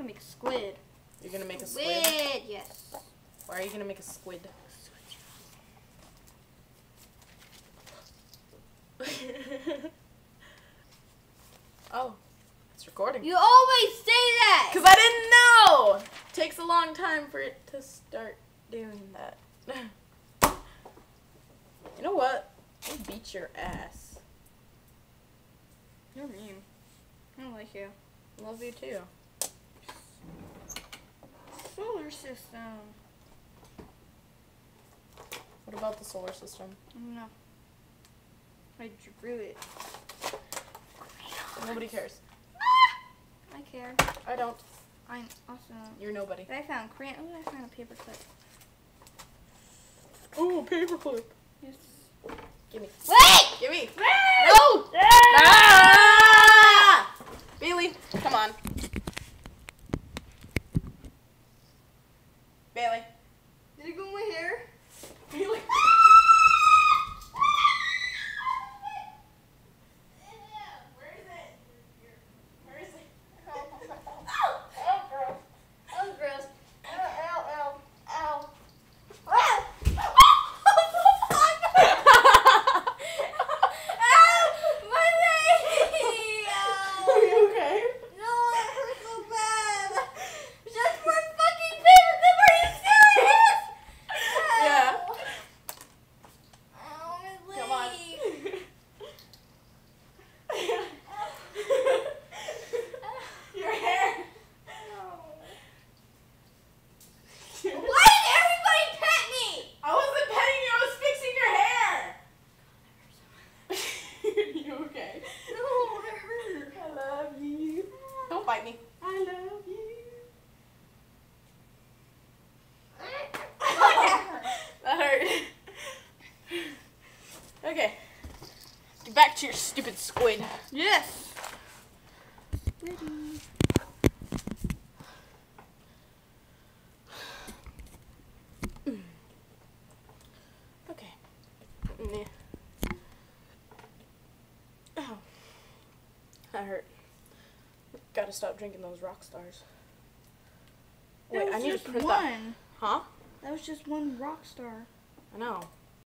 gonna make a squid. You're gonna make a squid? Yes. Why are you gonna make a squid? Oh, it's recording. You always say that! Because I didn't know! It takes a long time for it to start doing that. You know what? I'll beat your ass. You're mean. I don't like you. Love you too. Solar system. What about the solar system? I don't know. I drew it. Nobody cares. I care. I don't. I'm awesome. You're nobody. I found crayon. Oh, I found a paper clip. Ooh, paperclip. Yes. Gimme. Wait! Gimme. No! Ah! Bailey, come on. Bailey. Did it go in my hair? Bailey. Bite me. I love you. That hurt. Okay. Get back to your stupid squid. Yes. Ready. Okay. Yeah. Oh. That hurt. Gotta stop drinking those rock stars. Wait, I need to print that. One. Huh? That was just one rock star. I know.